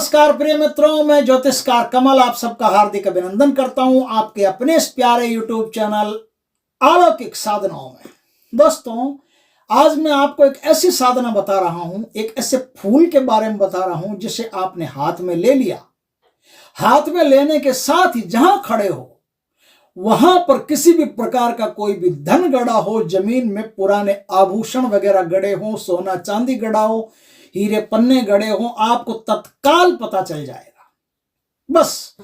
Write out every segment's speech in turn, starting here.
नमस्कार प्रिय मित्रों, मैं ज्योतिषकार कमल आप सबका हार्दिक अभिनंदन करता हूं आपके अपने इस प्यारे यूट्यूब चैनल अलौकिक साधनाओं में। दोस्तों, आज मैं आपको एक ऐसी साधना बता रहा हूं, एक ऐसे फूल के बारे में बता रहा हूं जिसे आपने हाथ में ले लिया। हाथ में लेने के साथ ही जहां खड़े हो वहां पर किसी भी प्रकार का कोई भी धन गड़ा हो, जमीन में पुराने आभूषण वगैरह गड़े हो, सोना चांदी गड़ा हो, हीरे पन्ने गड़े हो, आपको तत्काल पता चल जाएगा। बस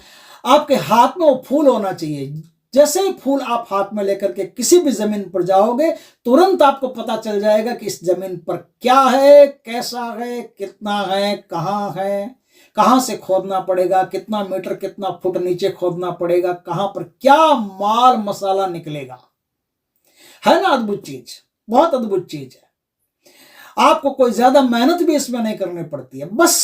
आपके हाथ में वो फूल होना चाहिए। जैसे ही फूल आप हाथ में लेकर के किसी भी जमीन पर जाओगे, तुरंत आपको पता चल जाएगा कि इस जमीन पर क्या है, कैसा है, कितना है, कहां से खोदना पड़ेगा, कितना मीटर कितना फुट नीचे खोदना पड़ेगा, कहां पर क्या माल मसाला निकलेगा। है ना अद्भुत चीज, बहुत अद्भुत चीज है। आपको कोई ज्यादा मेहनत भी इसमें नहीं करनी पड़ती है। बस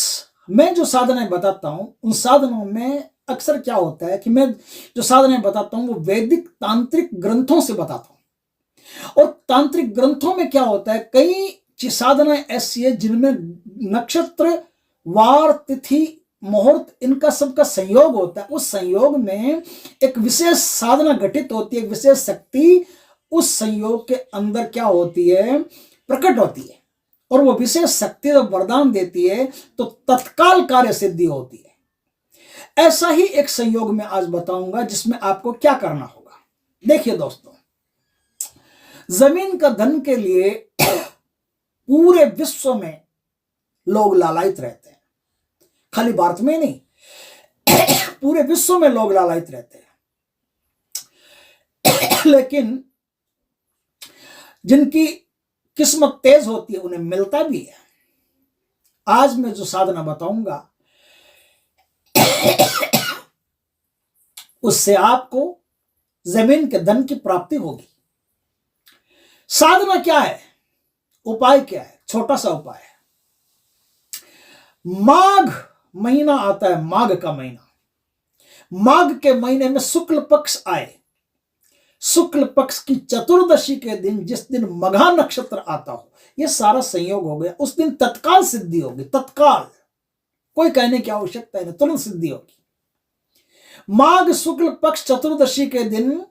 मैं जो साधनाएं बताता हूं, उन साधनों में अक्सर क्या होता है कि मैं जो साधनाएं बताता हूं वो वैदिक तांत्रिक ग्रंथों से बताता हूं। और तांत्रिक ग्रंथों में क्या होता है, कई साधनाएं ऐसी है जिनमें नक्षत्र, वार, तिथि, मुहूर्त, इनका सबका संयोग होता है। उस संयोग में एक विशेष साधना घटित होती है, एक विशेष शक्ति उस संयोग के अंदर क्या होती है, प्रकट होती है। और वो विशेष शक्ति जब वरदान देती है तो तत्काल कार्य सिद्धि होती है। ऐसा ही एक संयोग में आज बताऊंगा जिसमें आपको क्या करना होगा। देखिए दोस्तों, जमीन का धन के लिए पूरे विश्व में लोग लालायित रहते हैं। खाली भारत में नहीं, पूरे विश्व में लोग लालायित रहते हैं। लेकिन जिनकी किस्मत तेज होती है उन्हें मिलता भी है। आज मैं जो साधना बताऊंगा उससे आपको जमीन के धन की प्राप्ति होगी। साधना क्या है, उपाय क्या है? छोटा सा उपाय है। माघ महीना आता है, माघ का महीना। माघ के महीने में शुक्ल पक्ष आए, शुक्ल पक्ष की चतुर्दशी के दिन, जिस दिन मघा नक्षत्र आता हो, यह सारा संयोग हो गया, उस दिन तत्काल सिद्धि होगी। तत्काल, कोई कहने की आवश्यकता नहीं, तुरंत सिद्धि होगी। माघ शुक्ल पक्ष चतुर्दशी के दिन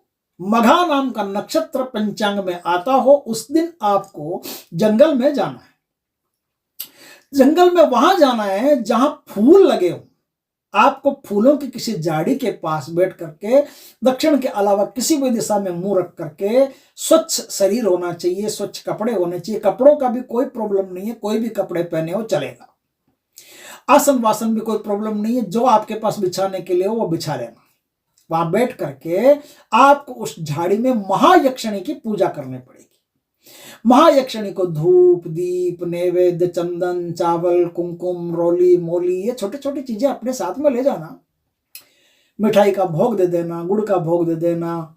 मघा नाम का नक्षत्र पंचांग में आता हो, उस दिन आपको जंगल में जाना है। जंगल में वहां जाना है जहां फूल लगे हो। आपको फूलों की किसी झाड़ी के पास बैठ करके, दक्षिण के अलावा किसी भी दिशा में मुंह रख करके, स्वच्छ शरीर होना चाहिए, स्वच्छ कपड़े होने चाहिए। कपड़ों का भी कोई प्रॉब्लम नहीं है, कोई भी कपड़े पहने हो चलेगा। आसन वासन भी कोई प्रॉब्लम नहीं है, जो आपके पास बिछाने के लिए हो वो बिछा लेना। वहां बैठ करके आपको उस झाड़ी में महायक्षिणी की पूजा करनी पड़ेगी। महायक्षिणी को धूप, दीप, नैवेद्य, चंदन, चावल, कुमकुम, रोली, मोली, ये छोटी छोटी चीजें अपने साथ में ले जाना। मिठाई का भोग दे देना, गुड़ का भोग दे देना,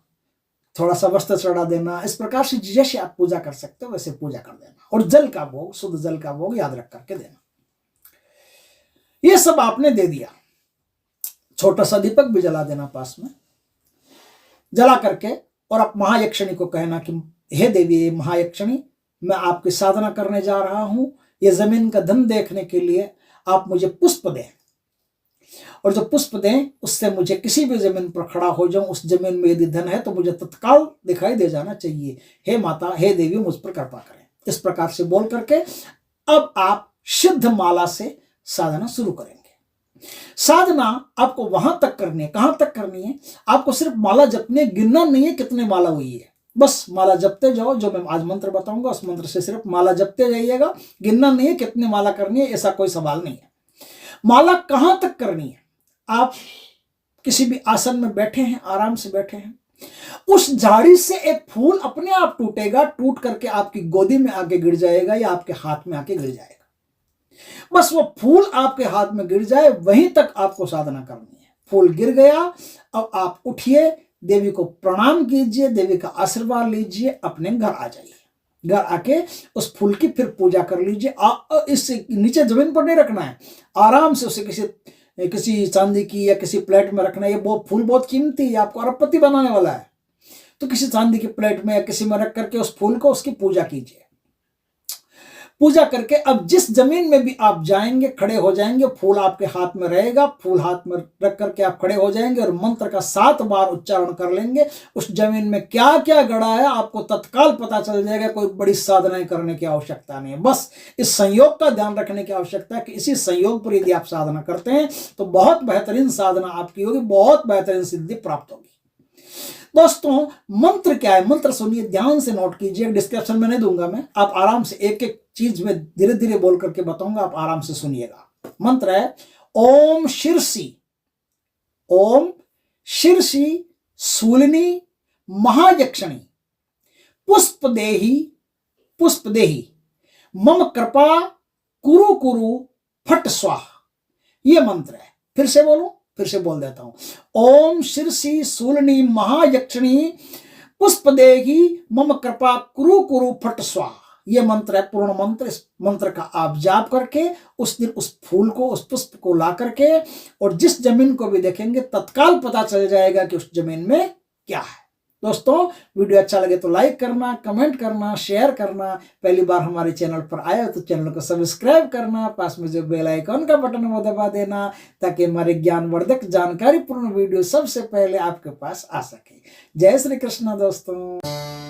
थोड़ा सा वस्त्र चढ़ा देना। इस प्रकार से जैसे आप पूजा कर सकते हो वैसे पूजा कर देना। और जल का भोग, शुद्ध जल का भोग याद रख करके देना। ये सब आपने दे दिया। छोटा सा दीपक भी जला देना पास में, जला करके, और आप महायक्षिणी को कहना कि हे देवी महायक्षिणी, मैं आपकी साधना करने जा रहा हूं। ये जमीन का धन देखने के लिए आप मुझे पुष्प दें, और जो पुष्प दें उससे मुझे किसी भी जमीन पर खड़ा हो जाऊं, उस जमीन में यदि धन है तो मुझे तत्काल दिखाई दे जाना चाहिए। हे माता, हे देवी, मुझ पर कृपा करें। इस प्रकार से बोल करके अब आप सिद्ध माला से साधना शुरू करेंगे। साधना आपको वहां तक करनी है। कहां तक करनी है? आपको सिर्फ माला जपनी है, गिनना नहीं है कितने माला हुई है। बस माला जपते जाओ। जो मैं आज मंत्र बताऊंगा उस मंत्र से सिर्फ माला जपते जाइएगा, गिनना नहीं है कितनी माला करनी है, ऐसा कोई सवाल नहीं है। माला कहां तक करनी है? आप किसी भी आसन में बैठे हैं, आराम से बैठे हैं, उस झाड़ी से एक फूल अपने आप टूटेगा, टूट करके आपकी गोदी में आके गिर जाएगा या आपके हाथ में आके गिर जाएगा। बस वो फूल आपके हाथ में गिर जाए, वहीं तक आपको साधना करनी है। फूल गिर गया, अब आप उठिए, देवी को प्रणाम कीजिए, देवी का आशीर्वाद लीजिए, अपने घर आ जाइए। घर आके उस फूल की फिर पूजा कर लीजिए। इससे नीचे जमीन पर नहीं रखना है, आराम से उसे किसी चांदी की या किसी प्लेट में रखना है। ये बहुत फूल बहुत कीमती है, आपको अरबपति बनाने वाला है। तो किसी चांदी की प्लेट में या किसी में रख करके उस फूल को, उसकी पूजा कीजिए। पूजा करके अब जिस जमीन में भी आप जाएंगे, खड़े हो जाएंगे, फूल आपके हाथ में रहेगा, फूल हाथ में रख करके आप खड़े हो जाएंगे और मंत्र का 7 बार उच्चारण कर लेंगे। उस जमीन में क्या क्या गड़ा है आपको तत्काल पता चल जाएगा। कोई बड़ी साधनाएं करने की आवश्यकता नहीं है, बस इस संयोग का ध्यान रखने की आवश्यकता है कि इसी संयोग पर यदि आप साधना करते हैं तो बहुत बेहतरीन साधना आपकी होगी, बहुत बेहतरीन सिद्धि प्राप्त होगी। दोस्तों मंत्र क्या है, मंत्र सुनिए, ध्यान से नोट कीजिए, डिस्क्रिप्शन में नहीं दूंगा मैं, आप आराम से एक एक चीज में धीरे धीरे बोल करके बताऊंगा, आप आराम से सुनिएगा। मंत्र है ओम शीर्षि, ओम शीर्षि शूलिनी महायक्षिणी पुष्पदेही, पुष्पदेही मम कृपा कुरु कुरु फट स्वाहा। ये मंत्र है, फिर से बोलूं, फिर से बोल देता हूं। ओम शीर्षि शूलिनी महायक्षिणी पुष्पदेही मम कृपा कुरु कुरु फट स्वाहा। ये मंत्र है पूर्ण मंत्र। इस मंत्र का आप जाप करके उस दिन उस फूल को, उस पुष्प को ला करके और जिस जमीन को भी देखेंगे तत्काल पता चल जाएगा कि उस जमीन में क्या है। दोस्तों वीडियो अच्छा लगे तो लाइक करना, कमेंट करना, शेयर करना। पहली बार हमारे चैनल पर आए हो तो चैनल को सब्सक्राइब करना, पास में जो बेल आइकन का बटन वो दबा देना ताकि हमारे ज्ञानवर्धक जानकारी पूर्ण वीडियो सबसे पहले आपके पास आ सके। जय श्री कृष्ण दोस्तों।